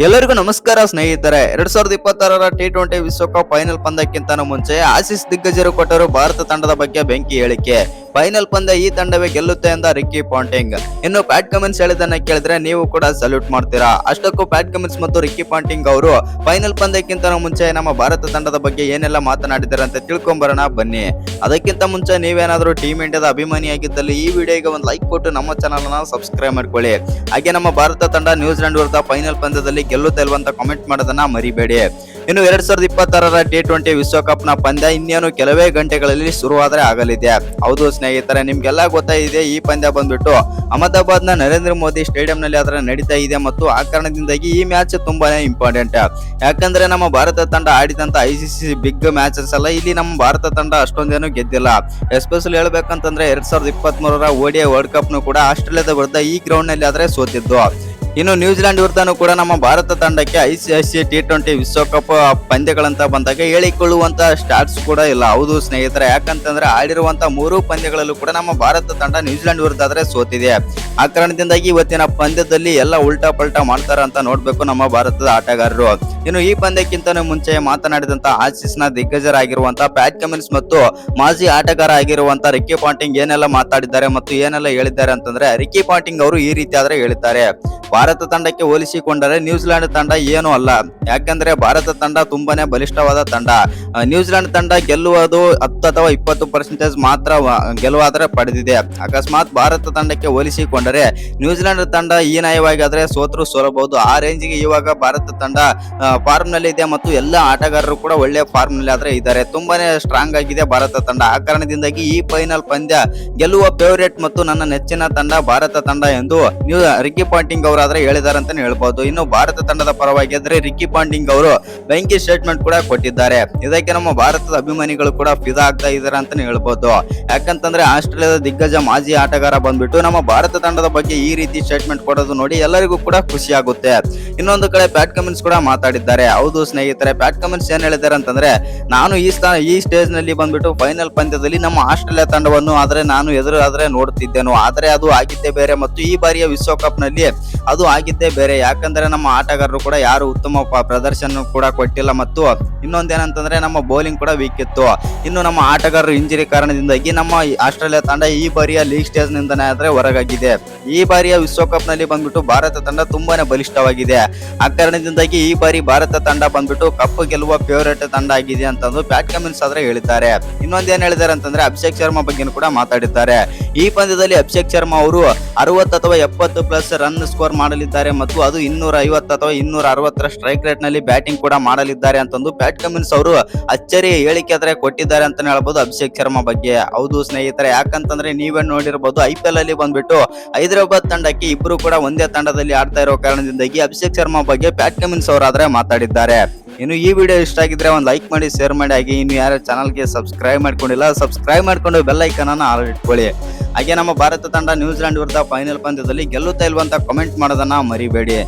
ಎಲ್ಲರಿಗೂ ನಮಸ್ಕಾರ ಸ್ನೇಹಿತರೆ. 2026ರ T20 ವಿಶ್ವಕಪ್ ಫೈನಲ್ ಪಂದ್ಯಕ್ಕಿಂತ ಮುಂಚೆ ಆಸೀಸ್ ದಿಗ್ಗಜರು ಕೊಟ್ಟರು ಭಾರತ ತಂಡದ ಬಗ್ಗೆ ಬೆಂಕಿ ಹೇಳಿಕೆ. ಫೈನಲ್ ಪಂದ್ಯ ಈ ತಂಡವೇ ಗೆಲ್ಲುತ್ತೆ ಎಂದ ರಿಕ್ಕಿ ಪಾಂಟಿಂಗ್. ಇನ್ನು ಪ್ಯಾಟ್ ಕಮಿನ್ಸ್ ಹೇಳಿದನ್ನ ಕೇಳಿದ್ರೆ ನೀವು ಕೂಡ ಸಲ್ಯೂಟ್ ಮಾಡ್ತೀರಾ. ಅಷ್ಟಕ್ಕೂ ಪ್ಯಾಟ್ ಕಮಿನ್ಸ್ ಮತ್ತು ರಿಕ್ಕಿ ಪಾಂಟಿಂಗ್ ಅವರು ಫೈನಲ್ ಪಂದ್ಯಕ್ಕಿಂತ ಮುಂಚೆ ನಮ್ಮ ಭಾರತ ತಂಡದ ಬಗ್ಗೆ ಏನೆಲ್ಲ ಮಾತನಾಡಿದ್ದಾರೆ ಅಂತ ತಿಳ್ಕೊಂಬರೋಣ ಬನ್ನಿ. ಅದಕ್ಕಿಂತ ಮುಂಚೆ ನೀವೇನಾದ್ರೂ ಟೀಮ್ ಇಂಡಿಯಾದ ಅಭಿಮಾನಿಯಾಗಿದ್ದಲ್ಲಿ ಈ ವಿಡಿಯೋಗೆ ಒಂದು ಲೈಕ್ ಕೊಟ್ಟು ನಮ್ಮ ಚಾನಲ್ ನ ಸಬ್ಸ್ಕ್ರೈಬ್ ಮಾಡ್ಕೊಳ್ಳಿ. ಹಾಗೆ ನಮ್ಮ ಭಾರತ ತಂಡ ನ್ಯೂಜಿಲೆಂಡ್ ವಿರುದ್ಧ ಫೈನಲ್ ಪಂದ್ಯದಲ್ಲಿ ಗೆಲ್ಲುತ್ತೆ ಇಲ್ವಾ ಅಂತ ಕಾಮೆಂಟ್ ಮಾಡೋದನ್ನ ಮರಿಬೇಡಿ. ಇನ್ನು 2026ರ T20 ವಿಶ್ವಕಪ್ ನ ಪಂದ್ಯ ಇನ್ನೇನು ಕೆಲವೇ ಗಂಟೆಗಳಲ್ಲಿ ಶುರುವಾದರೆ ಆಗಲಿದೆ. ಹೌದು ಸ್ನೇಹಿತರೆ, ನಿಮ್ಗೆಲ್ಲ ಗೊತ್ತಾಗಿದೆ ಈ ಪಂದ್ಯ ಬಂದ್ಬಿಟ್ಟು ಅಹಮದಾಬಾದ್ ನ ನರೇಂದ್ರ ಮೋದಿ ಸ್ಟೇಡಿಯಂ ನಲ್ಲಿ ಅದರ ನಡೀತಾ ಇದೆ ಮತ್ತು ಆ ಕಾರಣದಿಂದಾಗಿ ಈ ಮ್ಯಾಚ್ ತುಂಬಾನೇ ಇಂಪಾರ್ಟೆಂಟ್. ಯಾಕಂದ್ರೆ ನಮ್ಮ ಭಾರತ ತಂಡ ಆಡಿದಂತ ICC ಬಿಗ್ ಮ್ಯಾಚಸ್ ಅಲ್ಲ, ಇಲ್ಲಿ ನಮ್ಮ ಭಾರತ ತಂಡ ಅಷ್ಟೊಂದೇನು ಗೆದ್ದಿಲ್ಲ. ಎಸ್ಪೆಷಲಿ ಹೇಳ್ಬೇಕಂತಂದ್ರೆ 2023ರ ODI ವರ್ಲ್ಡ್ ಕಪ್ ನು ಕೂಡ ಆಸ್ಟ್ರೇಲಿಯಾದ ವಿರುದ್ಧ ಈ ಗ್ರೌಂಡ್ ನಲ್ಲಿ ಆದ್ರೆ ಸೋತಿದ್ದು. ಇನ್ನು ನ್ಯೂಜಿಲೆಂಡ್ ವಿರುದ್ಧನೂ ಕೂಡ ನಮ್ಮ ಭಾರತ ತಂಡಕ್ಕೆ ICC T20 ವಿಶ್ವಕಪ್ ಪಂದ್ಯಗಳಂತ ಬಂದಾಗ ಹೇಳಿಕೊಳ್ಳುವಂತ ಸ್ಟಾಟ್ಸ್ ಕೂಡ ಇಲ್ಲ. ಹೌದು ಸ್ನೇಹಿತರೆ, ಯಾಕಂತಂದ್ರೆ ಆಡಿರುವಂತ 3 ಪಂದ್ಯಗಳಲ್ಲೂ ಕೂಡ ನಮ್ಮ ಭಾರತ ತಂಡ ನ್ಯೂಜಿಲೆಂಡ್ ವಿರುದ್ಧ ಆದ್ರೆ ಸೋತಿದೆ. ಆ ಕಾರಣದಿಂದಾಗಿ ಇವತ್ತಿನ ಪಂದ್ಯದಲ್ಲಿ ಎಲ್ಲ ಉಲ್ಟಾ ಪಲ್ಟಾ ಮಾಡ್ತಾರ ಅಂತ ನೋಡ್ಬೇಕು ನಮ್ಮ ಭಾರತದ ಆಟಗಾರರು. ಇನ್ನು ಈ ಪಂದ್ಯಕ್ಕಿಂತ ಮುಂಚೆ ಮಾತನಾಡಿದಂತ ಆಸೀಸ್ ನ ದಿಗ್ಗಜರಾಗಿರುವಂತ ಪ್ಯಾಟ್ ಕಮಿನ್ಸ್ ಮತ್ತು ಮಾಜಿ ಆಟಗಾರ ಆಗಿರುವಂತ ರಿಕ್ಕಿ ಪಾಂಟಿಂಗ್ ಏನೆಲ್ಲ ಮಾತಾಡಿದ್ದಾರೆ ಮತ್ತು ಏನೆಲ್ಲ ಹೇಳಿದ್ದಾರೆ ಅಂತಂದ್ರೆ, ರಿಕ್ಕಿ ಪಾಂಟಿಂಗ್ ಅವರು ಈ ರೀತಿ ಆದ್ರೆ ಹೇಳಿದ್ದಾರೆ. ಭಾರತ ತಂಡಕ್ಕೆ ಹೋಲಿಸಿಕೊಂಡರೆ ನ್ಯೂಜಿಲೆಂಡ್ ತಂಡ ಏನೂ ಅಲ್ಲ. ಯಾಕಂದ್ರೆ ಭಾರತ ತಂಡ ತುಂಬಾನೇ ಬಲಿಷ್ಠವಾದ ತಂಡ. ನ್ಯೂಜಿಲೆಂಡ್ ತಂಡ ಗೆಲ್ಲುವುದು 10 ಅಥವಾ 20% ಮಾತ್ರ ಗೆಲುವಾದ್ರೆ ಪಡೆದಿದೆ. ಅಕಸ್ಮಾತ್ ಭಾರತ ತಂಡಕ್ಕೆ ಹೋಲಿಸಿಕೊಂಡರೆ ನ್ಯೂಜಿಲೆಂಡ್ ತಂಡ ಹೀನಾಯವಾಗಿ ಆದ್ರೆ ಸೋಲಬಹುದು. ಆ ರೇಂಜ್ಗೆ ಇವಾಗ ಭಾರತ ತಂಡ ಫಾರ್ಮ್ ನಲ್ಲಿ ಇದೆ ಮತ್ತು ಎಲ್ಲ ಆಟಗಾರರು ಕೂಡ ಒಳ್ಳೆ ಫಾರ್ಮ್ ನಲ್ಲಿ ಆದ್ರೆ ಇದ್ದಾರೆ. ತುಂಬಾನೇ ಸ್ಟ್ರಾಂಗ್ ಆಗಿದೆ ಭಾರತ ತಂಡ. ಆ ಕಾರಣದಿಂದಾಗಿ ಈ ಫೈನಲ್ ಪಂದ್ಯ ಗೆಲ್ಲುವ ಫೇವರೇಟ್ ಮತ್ತು ನನ್ನ ನೆಚ್ಚಿನ ತಂಡ ಭಾರತ ತಂಡ ಎಂದು ರಿಕ್ಕಿ ಪಾಂಟಿಂಗ್ ಅವರು ಆದ್ರೆ ಹೇಳಿದ್ದಾರೆ ಅಂತಾನೆ ಹೇಳ್ಬಹುದು. ಇನ್ನು ಭಾರತ ತಂಡದ ಪರವಾಗಿ ಆದ್ರೆ ರಿಕ್ಕಿ ಪಾಂಟಿಂಗ್ ಅವರು ಬೆಂಕಿ ಸ್ಟೇಟ್ಮೆಂಟ್ ಕೂಡ ಕೊಟ್ಟಿದ್ದಾರೆ. ಇದಕ್ಕೆ ನಮ್ಮ ಭಾರತದ ಅಭಿಮಾನಿಗಳು ಕೂಡ ಫಿದಾ ಆಗ್ತಾ ಇದ್ದಾರೆ ಅಂತಾನೆ ಹೇಳ್ಬಹುದು. ಯಾಕಂತಂದ್ರೆ ಆಸ್ಟ್ರೇಲಿಯಾದ ದಿಗ್ಗಜ ಮಾಜಿ ಆಟಗಾರ ಬಂದ್ಬಿಟ್ಟು ನಮ್ಮ ಭಾರತ ತಂಡದ ಬಗ್ಗೆ ಈ ರೀತಿ ಸ್ಟೇಟ್ಮೆಂಟ್ ಕೊಡೋದು ನೋಡಿ ಎಲ್ಲರಿಗೂ ಕೂಡ ಖುಷಿ ಆಗುತ್ತೆ. ಇನ್ನೊಂದು ಕಡೆ ಪ್ಯಾಟ್ ಕಮಿನ್ಸ್ ಕೂಡ ಮಾತಾಡಿದ್ದಾರೆ. ಹೌದು ಸ್ನೇಹಿತರೆ, ಪ್ಯಾಟ್ ಕಮಿನ್ಸ್ ಏನ್ ಹೇಳಿದ್ದಾರೆ ಅಂತಂದ್ರೆ, ನಾನು ಈ ಸ್ಟೇಜ್ ನಲ್ಲಿ ಬಂದ್ಬಿಟ್ಟು ಫೈನಲ್ ಪಂದ್ಯದಲ್ಲಿ ನಮ್ಮ ಆಸ್ಟ್ರೇಲಿಯಾ ತಂಡವನ್ನು ನಾನು ಎದುರಾದ್ರೆ ನೋಡುತ್ತಿದ್ದೇನು, ಆದ್ರೆ ಅದು ಆಗಿದ್ದೇ ಬೇರೆ ಮತ್ತು ಈ ಬಾರಿಯ ವಿಶ್ವಕಪ್ ನಲ್ಲಿ ಅದು ಆಗಿದ್ದೇ ಬೇರೆ. ಯಾಕಂದ್ರೆ ನಮ್ಮ ಆಟಗಾರರು ಕೂಡ ಯಾರು ಉತ್ತಮ ಪ್ರದರ್ಶನ ಕೂಡ ಕೊಟ್ಟಿಲ್ಲ ಮತ್ತು ಇನ್ನೊಂದೇನಂತಂದ್ರೆ ನಮ್ಮ ಬೌಲಿಂಗ್ ಕೂಡ ವೀಕ್ ಇತ್ತು. ಇನ್ನು ನಮ್ಮ ಆಟಗಾರರು ಇಂಜರಿ ಕಾರಣದಿಂದಾಗಿ ನಮ್ಮ ಆಸ್ಟ್ರೇಲಿಯಾ ತಂಡ ಈ ಬಾರಿಯ ಲೀಗ್ ಸ್ಟೇಜ್ ನಿಂದನೇ ಆದ್ರೆ ಹೊರಗಾಗಿದೆ. ಈ ಬಾರಿಯ ವಿಶ್ವಕಪ್ ನಲ್ಲಿ ಬಂದ್ಬಿಟ್ಟು ಭಾರತ ತಂಡ ತುಂಬಾನೇ ಬಲಿಷ್ಠವಾಗಿದೆ. ಆ ಕಾರಣದಿಂದಾಗಿ ಈ ಬಾರಿ ಭಾರತ ತಂಡ ಬಂದ್ಬಿಟ್ಟು ಕಪ್ ಗೆಲ್ಲುವ ಫೇವರೇಟ್ ತಂಡ ಆಗಿದೆ ಅಂತಂದು ಪ್ಯಾಟ್ ಕಮಿನ್ಸ್ ಆದ್ರೆ ಹೇಳಿದ್ದಾರೆ. ಇನ್ನೊಂದೇನ್ ಹೇಳಿದ್ದಾರೆ ಅಂತಂದ್ರೆ, ಅಭಿಷೇಕ್ ಶರ್ಮಾ ಬಗ್ಗೆ ಕೂಡ ಮಾತಾಡಿದ್ದಾರೆ. ಈ ಪಂದ್ಯದಲ್ಲಿ ಅಭಿಷೇಕ್ ಶರ್ಮಾ ಅವರು 60 ಅಥವಾ 70+ ರನ್ ಸ್ಕೋರ್ ಮಾಡಲಿದ್ದಾರೆ ಮತ್ತು ಅದು 250 ಅಥವಾ 260ರ ಸ್ಟ್ರೈಕ್ ರೇಟ್ ನಲ್ಲಿ ಬ್ಯಾಟಿಂಗ್ ಕೂಡ ಮಾಡಲಿದ್ದಾರೆ ಅಂತಂದು ಪ್ಯಾಟ್ ಕಮಿನ್ಸ್ ಅವರು ಅಚ್ಚರಿ ಹೇಳಿಕೆ ಆದ್ರೆ ಕೊಟ್ಟಿದ್ದಾರೆ ಅಂತಾನೆ ಹೇಳ್ಬಹುದು ಅಭಿಷೇಕ್ ಶರ್ಮಾ ಬಗ್ಗೆ. ಹೌದು ಸ್ನೇಹಿತರೆ, ಯಾಕಂತಂದ್ರೆ ನೀವೇ ನೋಡಿರಬಹುದು IPL ಅಲ್ಲಿ ಬಂದ್ಬಿಟ್ಟು ಹೈದರಾಬಾದ್ ತಂಡಕ್ಕೆ ಇಬ್ರು ಕೂಡ ಒಂದೇ ತಂಡದಲ್ಲಿ ಆಡ್ತಾ ಇರೋ ಕಾರಣದಿಂದಾಗಿ ಅಭಿಷೇಕ್ ಶರ್ಮಾ ಬಗ್ಗೆ ಪ್ಯಾಟ್ ಕಮಿನ್ಸ್ ಅವರಾದ್ರೆ ಮಾತಾಡಿದ್ದಾರೆ. ಇನ್ನು ಈ ವಿಡಿಯೋ ಇಷ್ಟ ಆಗಿದ್ರೆ ಒಂದು ಲೈಕ್ ಮಾಡಿ, ಶೇರ್ ಮಾಡಿ. ಹಾಗೆ ಇನ್ನು ಯಾರು ಚಾನಲ್ಗೆ ಸಬ್ಸ್ಕ್ರೈಬ್ ಮಾಡ್ಕೊಂಡಿಲ್ಲ ಸಬ್ಸ್ಕ್ರೈಬ್ ಮಾಡ್ಕೊಂಡು ಬೆಲ್ ಐಕಾನ್ ಅನ್ನು ಆಲ್ ಇಟ್ಕೊಳ್ಳಿ. ಹಾಗೆ ನಮ್ಮ ಭಾರತ ತಂಡ ನ್ಯೂಜಿಲೆಂಡ್ ವಿರುದ್ಧ ಫೈನಲ್ ಪಂದ್ಯದಲ್ಲಿ ಗೆಲ್ಲುತ್ತಾ ಇಲ್ವಾ ಅಂತ ಕಾಮೆಂಟ್ ಮಾಡೋದನ್ನ ಮರಿಬೇಡಿ.